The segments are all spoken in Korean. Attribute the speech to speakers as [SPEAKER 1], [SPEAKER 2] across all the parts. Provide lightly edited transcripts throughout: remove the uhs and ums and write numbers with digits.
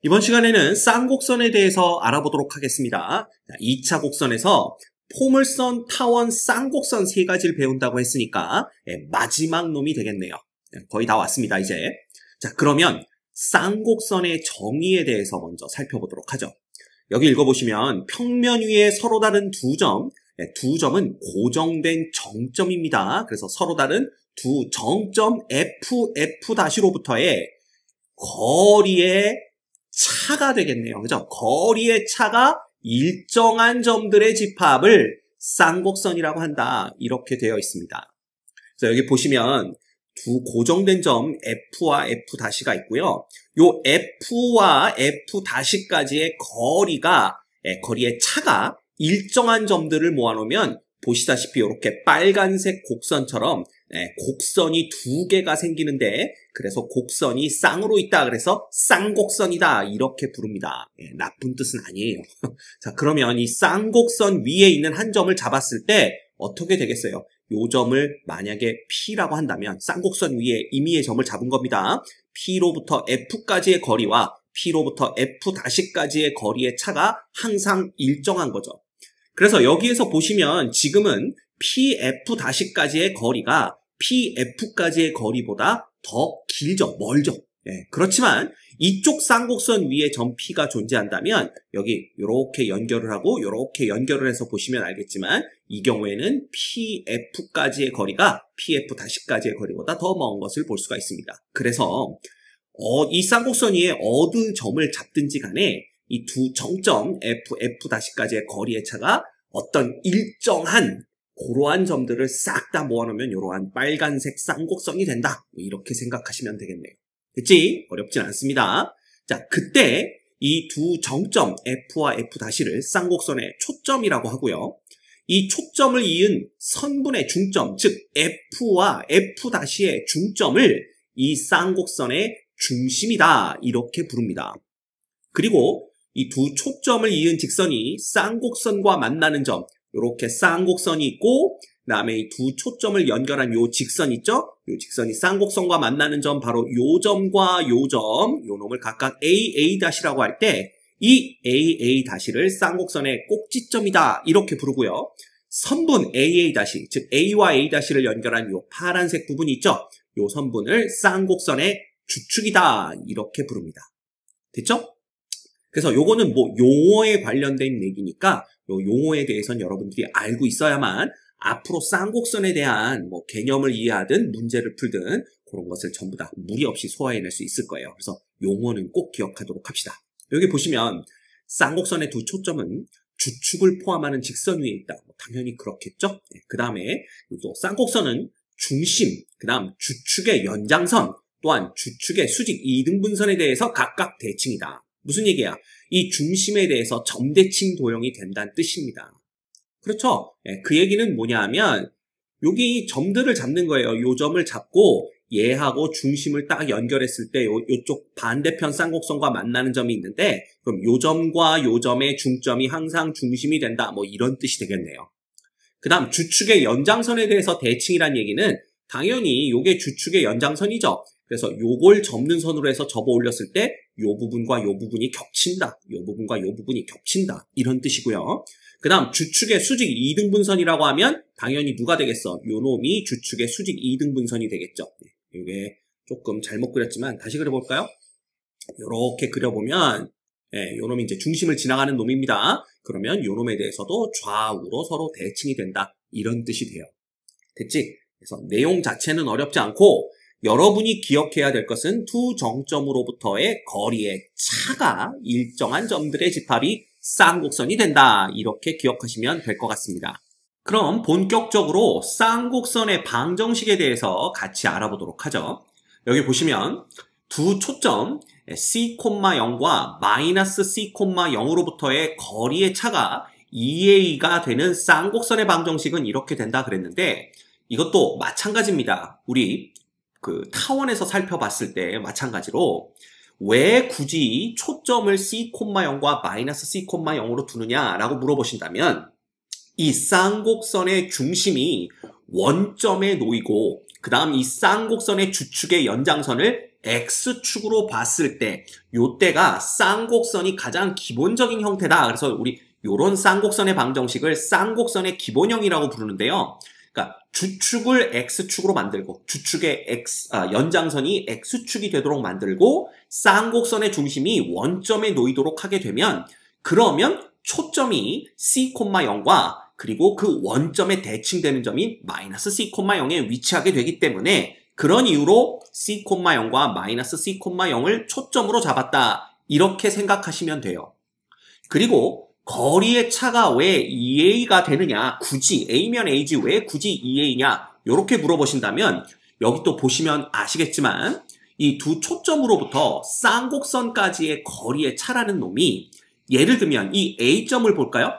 [SPEAKER 1] 이번 시간에는 쌍곡선에 대해서 알아보도록 하겠습니다. 2차 곡선에서 포물선, 타원, 쌍곡선 세 가지를 배운다고 했으니까 마지막 놈이 되겠네요. 거의 다 왔습니다, 이제. 자, 그러면 쌍곡선의 정의에 대해서 먼저 살펴보도록 하죠. 여기 읽어보시면 평면 위에 서로 다른 두 점은 고정된 정점입니다. 그래서 서로 다른 두 정점 F''로부터의 거리의 차가 되겠네요. 그죠? 거리의 차가 일정한 점들의 집합을 쌍곡선이라고 한다. 이렇게 되어 있습니다. 그래서 여기 보시면 두 고정된 점 F와 F'가 있고요. 요 F와 F'까지의 거리의 차가 일정한 점들을 모아놓으면 보시다시피 이렇게 빨간색 곡선처럼 곡선이 두 개가 생기는데 그래서 곡선이 쌍으로 있다. 그래서 쌍곡선이다. 이렇게 부릅니다. 나쁜 뜻은 아니에요. 자, 그러면 이 쌍곡선 위에 있는 한 점을 잡았을 때 어떻게 되겠어요? 요 점을 만약에 P라고 한다면 쌍곡선 위에 임의의 점을 잡은 겁니다. P로부터 F까지의 거리와 P로부터 F''까지의 거리의 차가 항상 일정한 거죠. 그래서 여기에서 보시면 지금은 PF''까지의 거리가 PF까지의 거리보다 더 길죠. 멀죠. 그렇지만 이쪽 쌍곡선 위에 점 P가 존재한다면 여기 이렇게 연결을 하고 이렇게 연결을 해서 보시면 알겠지만 이 경우에는 PF까지의 거리가 PF''까지의 거리보다 더 먼 것을 볼 수가 있습니다. 그래서 이 쌍곡선 위에 어느 점을 잡든지 간에 이 두 정점 F''까지의 거리의 차가 어떤 일정한 그러한 점들을 싹 다 모아놓으면 이러한 빨간색 쌍곡선이 된다. 이렇게 생각하시면 되겠네요. 그치? 어렵진 않습니다. 자, 그때 이 두 정점 F와 F'를 쌍곡선의 초점이라고 하고요. 이 초점을 이은 선분의 중점, 즉 F와 F'의 중점을 이 쌍곡선의 중심이다. 이렇게 부릅니다. 그리고 이 두 초점을 이은 직선이 쌍곡선과 만나는 점, 이렇게 쌍곡선이 있고 그다음에 이 두 초점을 연결한 요 직선 있죠? 요 직선이 쌍곡선과 만나는 점 바로 요 점과 요 놈을 각각 AA'라고 할 때 이 AA'를 쌍곡선의 꼭지점이다. 이렇게 부르고요. 선분 AA', 즉 A와 A'를 연결한 요 파란색 부분이 있죠? 요 선분을 쌍곡선의 주축이다. 이렇게 부릅니다. 됐죠? 그래서 요거는 뭐 용어에 관련된 얘기니까 요 용어에 대해서는 여러분들이 알고 있어야만 앞으로 쌍곡선에 대한 뭐 개념을 이해하든 문제를 풀든 그런 것을 전부 다 무리 없이 소화해낼 수 있을 거예요. 그래서 용어는 꼭 기억하도록 합시다. 여기 보시면 쌍곡선의 두 초점은 주축을 포함하는 직선 위에 있다. 당연히 그렇겠죠? 그 다음에 또 쌍곡선은 중심, 그 다음 주축의 연장선, 또한 주축의 수직 이등분선에 대해서 각각 대칭이다. 무슨 얘기야? 이 중심에 대해서 점대칭 도형이 된다는 뜻입니다. 그렇죠? 그 얘기는 뭐냐 하면 여기 점들을 잡는 거예요. 요 점을 잡고 얘하고 중심을 딱 연결했을 때 요쪽 반대편 쌍곡선과 만나는 점이 있는데 그럼 요 점과 요 점의 중점이 항상 중심이 된다. 뭐 이런 뜻이 되겠네요. 그 다음 주축의 연장선에 대해서 대칭이란 얘기는 당연히 요게 주축의 연장선이죠. 그래서 요걸 접는 선으로 해서 접어 올렸을 때 요 부분과 요 부분이 겹친다. 요 부분과 요 부분이 겹친다. 이런 뜻이고요. 그 다음 주축의 수직 이등분선이라고 하면 당연히 누가 되겠어? 요 놈이 주축의 수직 이등분선이 되겠죠. 이게 조금 잘못 그렸지만 다시 그려볼까요? 요렇게 그려보면 요 놈이 이제 중심을 지나가는 놈입니다. 그러면 요 놈에 대해서도 좌우로 서로 대칭이 된다. 이런 뜻이 돼요. 됐지? 그래서 내용 자체는 어렵지 않고 여러분이 기억해야 될 것은 두 정점으로부터의 거리의 차가 일정한 점들의 집합이 쌍곡선이 된다. 이렇게 기억하시면 될 것 같습니다. 그럼 본격적으로 쌍곡선의 방정식에 대해서 같이 알아보도록 하죠. 여기 보시면 두 초점 C,0과 마이너스 C,0으로부터의 거리의 차가 2a가 되는 쌍곡선의 방정식은 이렇게 된다 그랬는데 이것도 마찬가지입니다. 우리 그 타원에서 살펴봤을 때 마찬가지로 왜 굳이 초점을 C,0과 마이너스 C,0으로 두느냐라고 물어보신다면 이 쌍곡선의 중심이 원점에 놓이고 그 다음 이 쌍곡선의 주축의 연장선을 X축으로 봤을 때 요때가 쌍곡선이 가장 기본적인 형태다. 그래서 우리 요런 쌍곡선의 방정식을 쌍곡선의 기본형이라고 부르는데요. 그러니까 주축을 X축으로 만들고 주축의 연장선이 X축이 되도록 만들고 쌍곡선의 중심이 원점에 놓이도록 하게 되면 그러면 초점이 C,0과 그리고 그 원점에 대칭되는 점인 마이너스 C,0에 위치하게 되기 때문에 그런 이유로 C,0과 마이너스 C,0을 초점으로 잡았다. 이렇게 생각하시면 돼요. 그리고 거리의 차가 왜 2a가 되느냐, 굳이 a면 a지 왜 굳이 2a냐 이렇게 물어보신다면 여기 또 보시면 아시겠지만 이 두 초점으로부터 쌍곡선까지의 거리의 차라는 놈이 예를 들면 이 a점을 볼까요?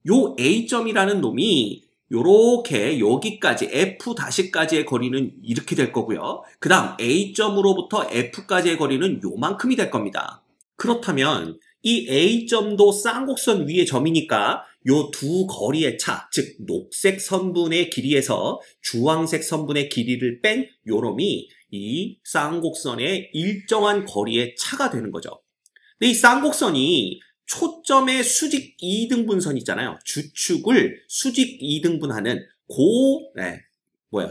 [SPEAKER 1] 요 a점이라는 놈이 요렇게 여기까지 F'까지의 거리는 이렇게 될 거고요. 그 다음 A점으로부터 F까지의 거리는 요만큼이 될 겁니다. 그렇다면 이 A점도 쌍곡선 위의 점이니까 요 두 거리의 차, 즉 녹색 선분의 길이에서 주황색 선분의 길이를 뺀 요놈이 이 쌍곡선의 일정한 거리의 차가 되는 거죠. 근데 이 쌍곡선이 초점의 수직 2등분선 있잖아요. 주축을 수직 2등분하는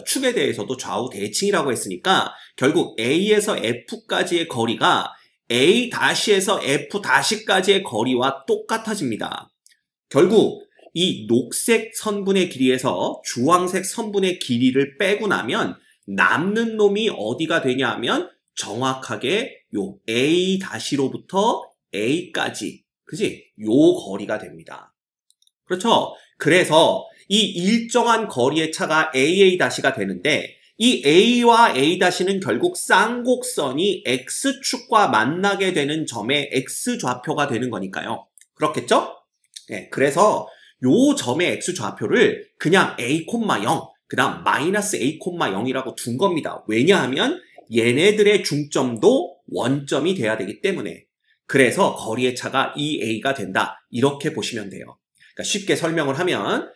[SPEAKER 1] 축에 대해서도 좌우 대칭이라고 했으니까 결국 A에서 F까지의 거리가 A-에서 F-까지의 거리와 똑같아집니다. 결국 이 녹색 선분의 길이에서 주황색 선분의 길이를 빼고 나면 남는 놈이 어디가 되냐 하면 정확하게 요 A-로부터 A까지 그지? 요 거리가 됩니다. 그렇죠? 그래서 이 일정한 거리의 차가 AA-가 되는데 이 A와 A-는 결국 쌍곡선이 X축과 만나게 되는 점의 X좌표가 되는 거니까요. 그렇겠죠? 네, 그래서 요 점의 X좌표를 그냥 A,0 그 다음 마이너스 A,0이라고 둔 겁니다. 왜냐하면 얘네들의 중점도 원점이 돼야 되기 때문에 그래서 거리의 차가 2a가 된다. 이렇게 보시면 돼요. 그러니까 쉽게 설명을 하면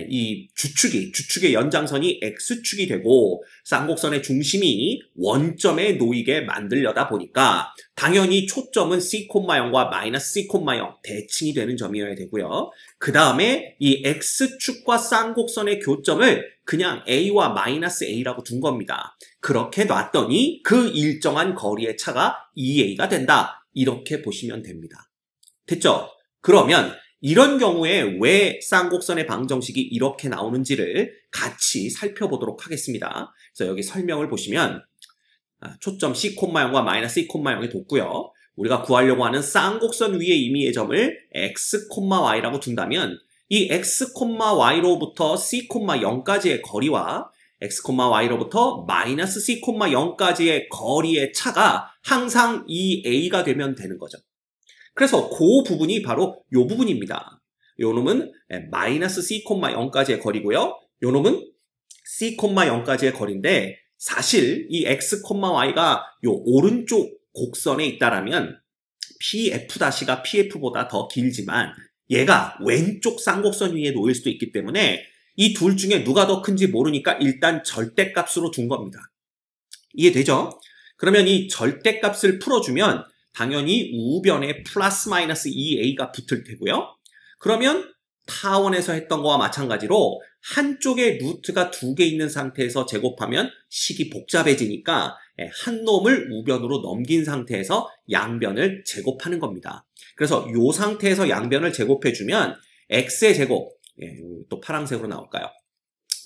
[SPEAKER 1] 이 주축의 연장선이 X축이 되고 쌍곡선의 중심이 원점에 놓이게 만들려다 보니까 당연히 초점은 C,0과 마이너스 C,0 대칭이 되는 점이어야 되고요. 그 다음에 이 X축과 쌍곡선의 교점을 그냥 A와 마이너스 A라고 둔 겁니다. 그렇게 놨더니 그 일정한 거리의 차가 2a가 된다. 이렇게 보시면 됩니다. 됐죠? 그러면 이런 경우에 왜 쌍곡선의 방정식이 이렇게 나오는지를 같이 살펴보도록 하겠습니다. 그래서 여기 설명을 보시면 초점 C,0과 마이너스 C,0이 뒀고요. 우리가 구하려고 하는 쌍곡선 위의 임의의 점을 X, Y라고 둔다면 이 X, Y로부터 C,0까지의 거리와 X, Y로부터 마이너스 C,0까지의 거리의 차가 항상 2a가 되면 되는 거죠. 그래서 그 부분이 바로 요 부분입니다. 요 놈은 마이너스 C,0까지의 거리고요. 요 놈은 C,0까지의 거리인데 사실 이 X, Y가 요 오른쪽 곡선에 있다라면 PF-가 PF보다 더 길지만 얘가 왼쪽 쌍곡선 위에 놓일 수도 있기 때문에 이 둘 중에 누가 더 큰지 모르니까 일단 절대값으로 둔 겁니다. 이해되죠? 그러면 이 절대값을 풀어주면 당연히 우변에 플러스 마이너스 2a가 붙을 테고요. 그러면 타원에서 했던 거와 마찬가지로 한쪽에 루트가 2개 있는 상태에서 제곱하면 식이 복잡해지니까 한 놈을 우변으로 넘긴 상태에서 양변을 제곱하는 겁니다. 그래서 이 상태에서 양변을 제곱해주면 x의 제곱, 또 파란색으로 나올까요?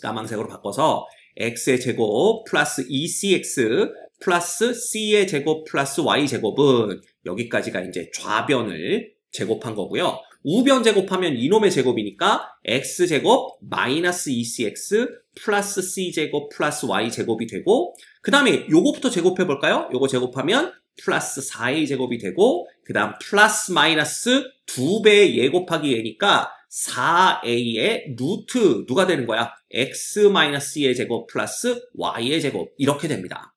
[SPEAKER 1] 까만색으로 바꿔서 x의 제곱 플러스 2cx 플러스 c의 제곱 플러스 y 제곱은 여기까지가 이제 좌변을 제곱한 거고요. 우변 제곱하면 이놈의 제곱이니까 x제곱 마이너스 2cx 플러스 c제곱 플러스 y제곱이 되고 그 다음에 요거부터 제곱해 볼까요? 요거 제곱하면 플러스 4a 제곱이 되고 그 다음 플러스 마이너스 2배의 예 곱하기 예니까 4a의 루트 누가 되는 거야? x-의 제곱 플러스 y의 제곱 이렇게 됩니다.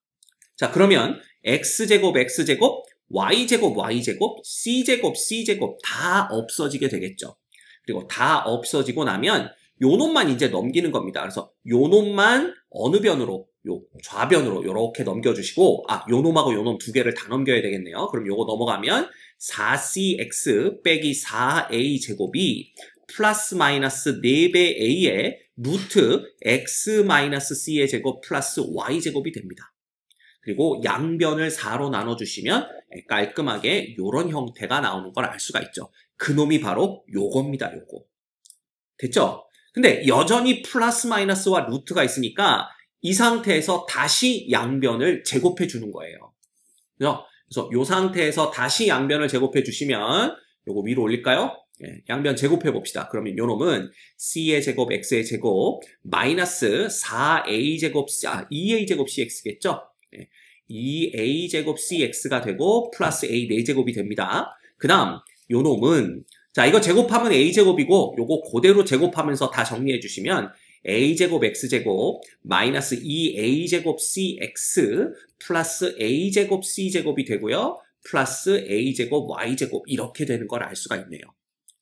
[SPEAKER 1] 자 그러면 x제곱 x제곱 y제곱 y제곱 c제곱 c제곱 다 없어지게 되겠죠. 그리고 다 없어지고 나면 요 놈만 이제 넘기는 겁니다. 그래서 요 놈만 어느 변으로? 요 좌변으로 요렇게 넘겨주시고, 요 놈하고 요 놈 두 개를 다 넘겨야 되겠네요. 그럼 요거 넘어가면 4cx 빼기 4a 제곱이 플러스 마이너스 4배 a의 루트 x 마이너스 c의 제곱 플러스 y 제곱이 됩니다. 그리고 양변을 4로 나눠주시면 깔끔하게 요런 형태가 나오는 걸 알 수가 있죠. 그놈이 바로 요겁니다. 요거. 됐죠? 근데 여전히 플러스 마이너스와 루트가 있으니까 이 상태에서 다시 양변을 제곱해 주는 거예요. 그래서 이 상태에서 다시 양변을 제곱해 주시면 요거 위로 올릴까요? 양변 제곱해 봅시다. 그러면 요 놈은 c의 제곱 x의 제곱 마이너스 4a 제곱 2a 제곱 cx겠죠? 2a 제곱 cx가 되고 플러스 a 4제곱이 됩니다. 그 다음 요 놈은 자, 이거 제곱하면 a제곱이고 요거 그대로 제곱하면서 다 정리해 주시면 a제곱 x제곱 마이너스 2a제곱 cx 플러스 a제곱 c제곱이 되고요. 플러스 a제곱 y제곱 이렇게 되는 걸 알 수가 있네요.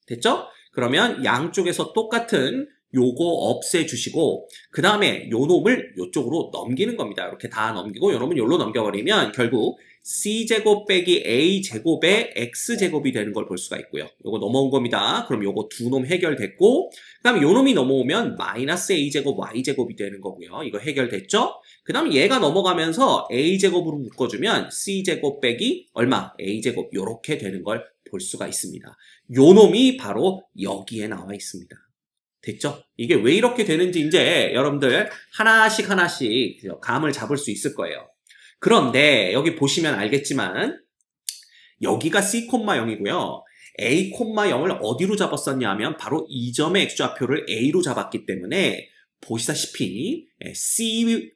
[SPEAKER 1] 됐죠? 그러면 양쪽에서 똑같은 요거 없애주시고 그 다음에 요 놈을 요쪽으로 넘기는 겁니다. 이렇게 다 넘기고 요 놈은 요로 넘겨버리면 결국 c제곱 빼기 a제곱의 x제곱이 되는 걸 볼 수가 있고요. 요거 넘어온 겁니다. 그럼 요거 두 놈 해결됐고 그 다음에 요 놈이 넘어오면 마이너스 a제곱 y제곱이 되는 거고요. 이거 해결됐죠? 그 다음에 얘가 넘어가면서 a제곱으로 묶어주면 c제곱 빼기 얼마? a제곱 요렇게 되는 걸 볼 수가 있습니다. 요 놈이 바로 여기에 나와 있습니다. 됐죠? 이게 왜 이렇게 되는지 이제 여러분들 하나씩 감을 잡을 수 있을 거예요. 그런데 여기 보시면 알겠지만 여기가 C,0이고요. A,0을 어디로 잡았었냐 하면 바로 이 점의 x좌표를 A로 잡았기 때문에 보시다시피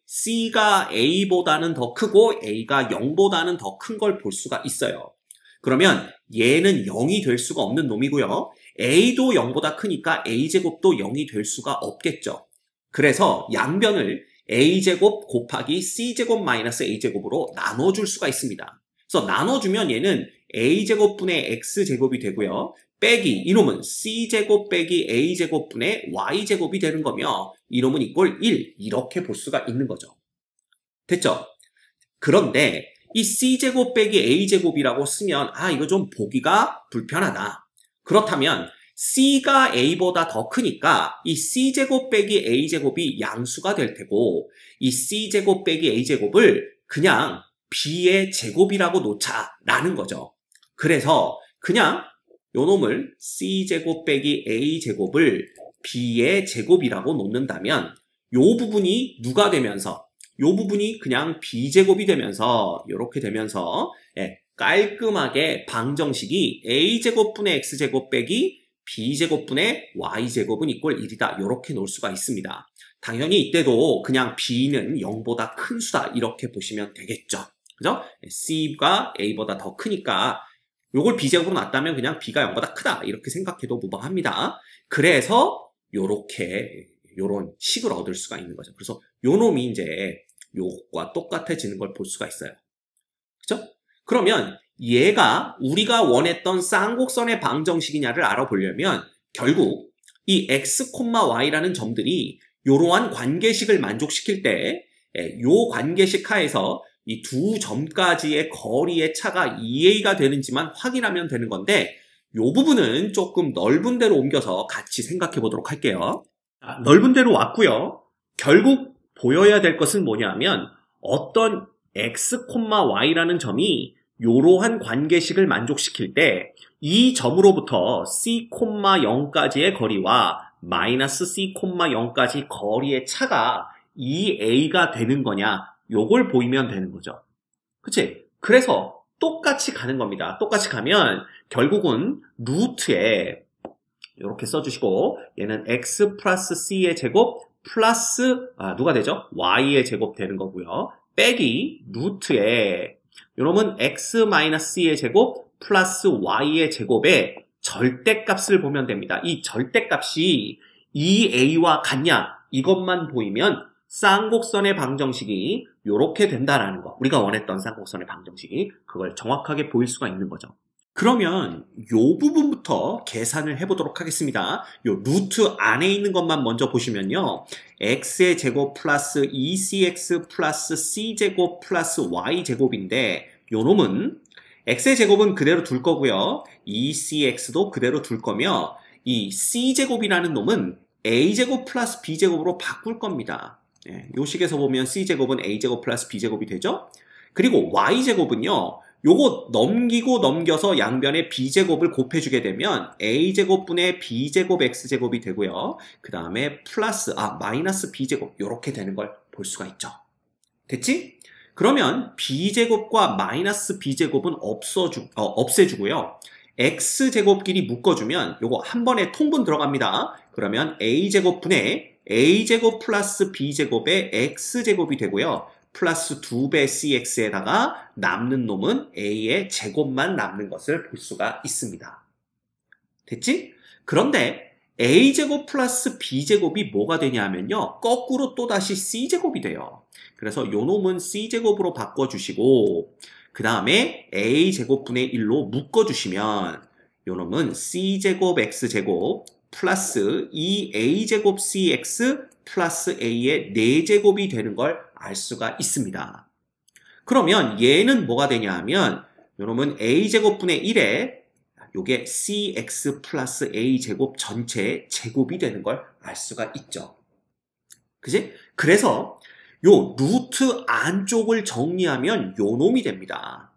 [SPEAKER 1] C가 A보다는 더 크고 A가 0보다는 더 큰 걸 볼 수가 있어요. 그러면 얘는 0이 될 수가 없는 놈이고요. A도 0보다 크니까 A제곱도 0이 될 수가 없겠죠. 그래서 양변을 A제곱 곱하기 C제곱 마이너스 A제곱으로 나눠줄 수가 있습니다. 그래서 나눠주면 얘는 A제곱분의 X제곱이 되고요. 빼기 이놈은 C제곱 빼기 A제곱분의 Y제곱이 되는 거며 이놈은 이꼴 1 이렇게 볼 수가 있는 거죠. 됐죠? 그런데 이 C제곱 빼기 A제곱이라고 쓰면 이거 좀 보기가 불편하다. 그렇다면 C가 A보다 더 크니까 이 C제곱 빼기 A제곱이 양수가 될 테고 이 C제곱 빼기 A제곱을 그냥 B의 제곱이라고 놓자라는 거죠. 그래서 그냥 요 놈을 C제곱 빼기 A제곱을 B의 제곱이라고 놓는다면 요 부분이 누가 되면서 요 부분이 그냥 B제곱이 되면서 이렇게 되면서 깔끔하게 방정식이 A제곱분의 X제곱 빼기 B제곱분의 Y제곱은 이꼴 1이다. 이렇게 놓을 수가 있습니다. 당연히 이때도 그냥 B는 0보다 큰 수다. 이렇게 보시면 되겠죠. 그죠? C가 A보다 더 크니까 요걸 B제곱으로 놨다면 그냥 B가 0보다 크다. 이렇게 생각해도 무방합니다. 그래서 요런 식을 얻을 수가 있는 거죠. 그래서 요 놈이 이제 요것과 똑같아지는 걸 볼 수가 있어요. 그죠? 그러면 얘가 우리가 원했던 쌍곡선의 방정식이냐를 알아보려면 결국 이 x, y라는 점들이 이러한 관계식을 만족시킬 때 요 관계식 하에서 이 두 점까지의 거리의 차가 2a가 되는지만 확인하면 되는 건데 요 부분은 조금 넓은 데로 옮겨서 같이 생각해 보도록 할게요. 넓은 데로 왔고요. 결국 보여야 될 것은 뭐냐면 어떤 x, y라는 점이 이러한 관계식을 만족시킬 때 이 점으로부터 c, 0까지의 거리와 마이너스 c, 0까지 거리의 차가 2a가 되는 거냐 요걸 보이면 되는 거죠. 그치? 그래서 똑같이 가는 겁니다. 똑같이 가면 결국은 루트에 이렇게 써주시고 얘는 x 플러스 c의 제곱 플러스 누가 되죠? y의 제곱 되는 거고요. 빼기 루트에 요놈은 x 마이너스 c의 제곱 플러스 y의 제곱의 절대값을 보면 됩니다. 이 절대값이 2a와 같냐 이것만 보이면 쌍곡선의 방정식이 이렇게 된다라는 거. 우리가 원했던 쌍곡선의 방정식이 그걸 정확하게 보일 수가 있는 거죠. 그러면 요 부분부터 계산을 해보도록 하겠습니다. 요 루트 안에 있는 것만 먼저 보시면요. x의 제곱 플러스 2cx 플러스 c제곱 플러스 y제곱인데 요 놈은 x의 제곱은 그대로 둘 거고요. 2cx도 그대로 둘 거며 이 c제곱이라는 놈은 a제곱 플러스 b제곱으로 바꿀 겁니다. 요 식에서 보면 c제곱은 a제곱 플러스 b제곱이 되죠. 그리고 y제곱은요. 요거 넘기고 넘겨서 양변에 b제곱을 곱해주게 되면 a제곱분의 b제곱 x제곱이 되고요. 그 다음에 플러스 마이너스 b제곱 요렇게 되는 걸 볼 수가 있죠. 됐지? 그러면 b제곱과 마이너스 b제곱은 없애주고요. x제곱끼리 묶어주면 요거 한 번에 통분 들어갑니다. 그러면 a제곱분의 a제곱 플러스 b제곱의 x제곱이 되고요. 플러스 2배 cx에다가 남는 놈은 a의 제곱만 남는 것을 볼 수가 있습니다. 됐지? 그런데 a제곱 플러스 b제곱이 뭐가 되냐면요. 거꾸로 또다시 c제곱이 돼요. 그래서 요 놈은 c제곱으로 바꿔주시고 그 다음에 a제곱분의 1로 묶어주시면 요 놈은 c제곱 x제곱 플러스 2a제곱 cx 플러스 a의 4제곱이 되는 걸 알 수가 있습니다. 그러면 얘는 뭐가 되냐 하면 요놈은 a제곱분의 1에 요게 cx 플러스 a제곱 전체의 제곱이 되는 걸 알 수가 있죠. 그지? 그래서 요 루트 안쪽을 정리하면 요 놈이 됩니다.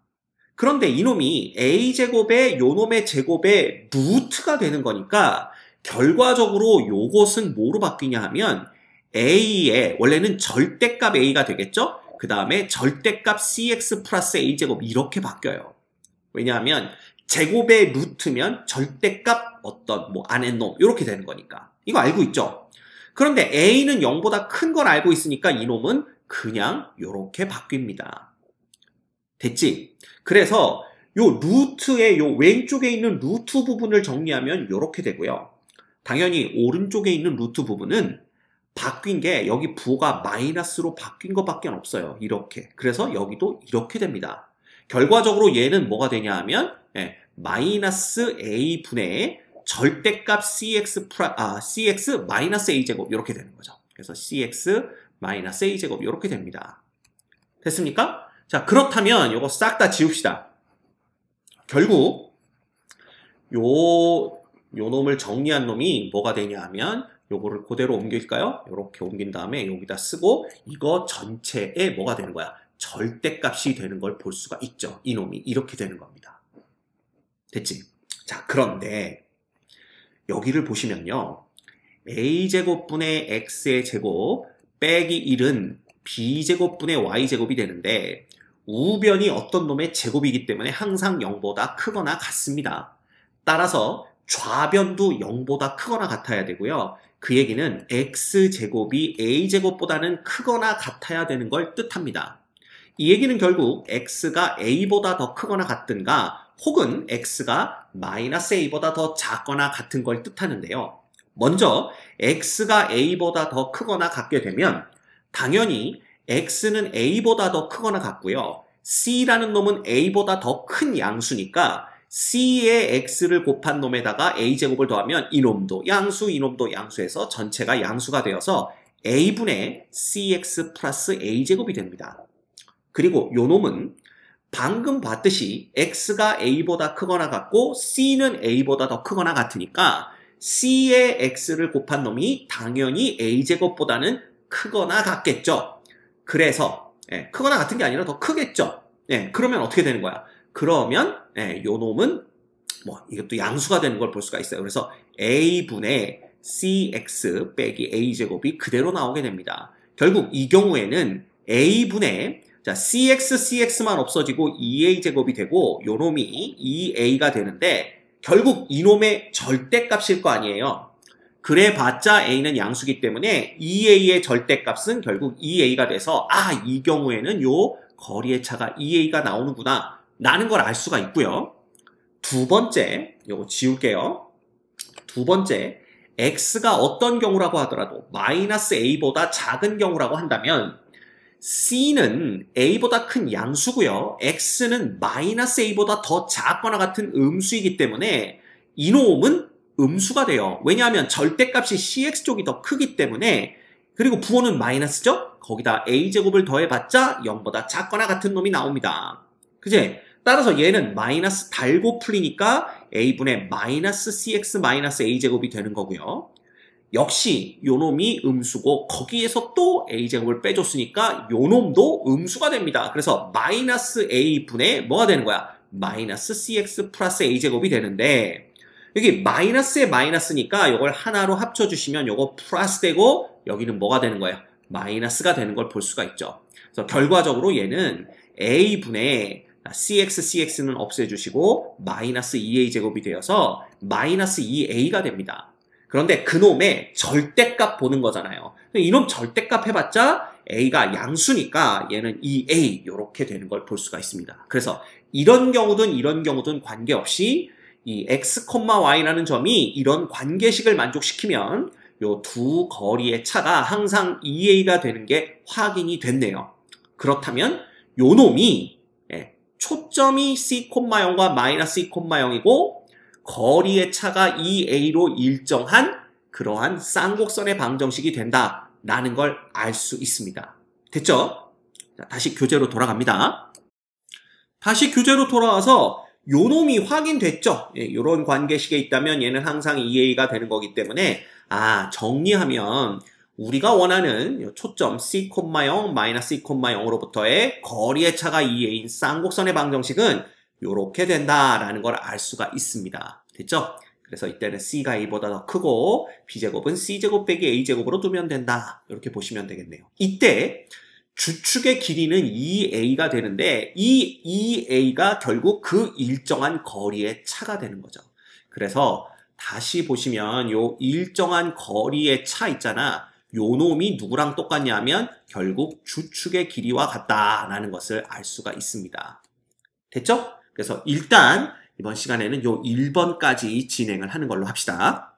[SPEAKER 1] 그런데 이놈이 a제곱의 요 놈의 제곱의 루트가 되는 거니까 결과적으로 요것은 뭐로 바뀌냐 하면 a의 원래는 절대값 a가 되겠죠? 그 다음에 절대값 cx 플러스 a제곱 이렇게 바뀌어요. 왜냐하면 제곱의 루트면 절대값 어떤 안의 놈 이렇게 되는 거니까. 이거 알고 있죠? 그런데 a는 0보다 큰 걸 알고 있으니까 이놈은 그냥 이렇게 바뀝니다. 됐지? 그래서 요 루트의 요 왼쪽에 있는 루트 부분을 정리하면 이렇게 되고요. 당연히 오른쪽에 있는 루트 부분은 바뀐 게 여기 부호가 마이너스로 바뀐 것밖에 없어요. 이렇게. 그래서 여기도 이렇게 됩니다. 결과적으로 얘는 뭐가 되냐 하면 마이너스 a분의 절대값 cx 마이너스 a제곱 이렇게 되는 거죠. 그래서 cx 마이너스 a제곱 이렇게 됩니다. 됐습니까? 자, 그렇다면 이거 싹 다 지웁시다. 결국 요 놈을 정리한 놈이 뭐가 되냐 하면 요거를 그대로 옮길까요? 이렇게 옮긴 다음에 여기다 쓰고 이거 전체에 뭐가 되는 거야? 절대값이 되는 걸 볼 수가 있죠. 이놈이 이렇게 되는 겁니다. 됐지? 자, 그런데 여기를 보시면요. a제곱분의 x의 제곱 빼기 1은 b제곱분의 y제곱이 되는데 우변이 어떤 놈의 제곱이기 때문에 항상 0보다 크거나 같습니다. 따라서 좌변도 0보다 크거나 같아야 되고요. 그 얘기는 x제곱이 a제곱보다는 크거나 같아야 되는 걸 뜻합니다. 이 얘기는 결국 x가 a보다 더 크거나 같든가 혹은 x가 마이너스 a보다 더 작거나 같은 걸 뜻하는데요. 먼저 x가 a보다 더 크거나 같게 되면 당연히 x는 a보다 더 크거나 같고요. c라는 놈은 a보다 더 큰 양수니까 c의 x를 곱한 놈에다가 a제곱을 더하면 이놈도 양수, 이놈도 양수에서 전체가 양수가 되어서 a분의 cx 플러스 a제곱이 됩니다. 그리고 요 놈은 방금 봤듯이 x가 a보다 크거나 같고 c는 a보다 더 크거나 같으니까 c의 x를 곱한 놈이 당연히 a제곱보다는 크거나 같겠죠. 그래서 크거나 같은 게 아니라 더 크겠죠. 그러면 어떻게 되는 거야? 그러면 요 놈은 이것도 양수가 되는 걸 볼 수가 있어요. 그래서 a분의 cx 빼기 a제곱이 그대로 나오게 됩니다. 결국 이 경우에는 a분의 cx만 없어지고 2a제곱이 되고 요 놈이 2a가 되는데 결국 이놈의 절대값일 거 아니에요. 그래봤자 a는 양수기 때문에 2a의 절대값은 결국 2a가 돼서 이 경우에는 요 거리의 차가 2a가 나오는구나 라는 걸 알 수가 있고요. 두 번째, 요거 지울게요. 두 번째, x가 어떤 경우라고 하더라도 마이너스 a보다 작은 경우라고 한다면 C는 A보다 큰 양수고요. X는 마이너스 A보다 더 작거나 같은 음수이기 때문에 이놈은 음수가 돼요. 왜냐하면 절대값이 CX 쪽이 더 크기 때문에 그리고 부호는 마이너스죠? 거기다 A제곱을 더해봤자 0보다 작거나 같은 놈이 나옵니다. 그지? 따라서 얘는 마이너스 달고 풀리니까 A분의 마이너스 CX 마이너스 A제곱이 되는 거고요. 역시 요놈이 음수고 거기에서 또 A제곱을 빼줬으니까 요놈도 음수가 됩니다. 그래서 마이너스 A분의 뭐가 되는 거야? 마이너스 CX 플러스 A제곱이 되는데 여기 마이너스에 마이너스니까 이걸 하나로 합쳐주시면 요거 플러스 되고 여기는 뭐가 되는 거예요? 마이너스가 되는 걸 볼 수가 있죠. 그래서 결과적으로 얘는 A분의 CX는 없애주시고 마이너스 2A제곱이 되어서 마이너스 2A가 됩니다. 그런데 그놈의 절대값 보는 거잖아요. 이놈 절대값 해봤자 A가 양수니까 얘는 2A 이렇게 되는 걸 볼 수가 있습니다. 그래서 이런 경우든 관계없이 이 x, y라는 점이 이런 관계식을 만족시키면 요 두 거리의 차가 항상 2A가 되는 게 확인이 됐네요. 그렇다면 요 놈이 초점이 C, 0과 마이너스 2, 0이고 거리의 차가 2A로 일정한 그러한 쌍곡선의 방정식이 된다라는 걸 알 수 있습니다. 됐죠? 자, 다시 교재로 돌아갑니다. 다시 교재로 돌아와서 요 놈이 확인됐죠? 이런 관계식에 있다면 얘는 항상 2A가 되는 거기 때문에 정리하면 우리가 원하는 초점 C, 0, 마이너스 2, 0으로부터의 거리의 차가 2A인 쌍곡선의 방정식은 이렇게 된다라는 걸 알 수가 있습니다. 됐죠? 그래서 이때는 C가 A보다 더 크고 B제곱은 C제곱 빼기 A제곱으로 두면 된다. 이렇게 보시면 되겠네요. 이때 주축의 길이는 2A가 되는데 이 2A가 결국 그 일정한 거리의 차가 되는 거죠. 그래서 다시 보시면 요 일정한 거리의 차 있잖아. 요 놈이 누구랑 똑같냐면 결국 주축의 길이와 같다라는 것을 알 수가 있습니다. 됐죠? 그래서 일단 이번 시간에는 요 1번까지 진행을 하는 걸로 합시다.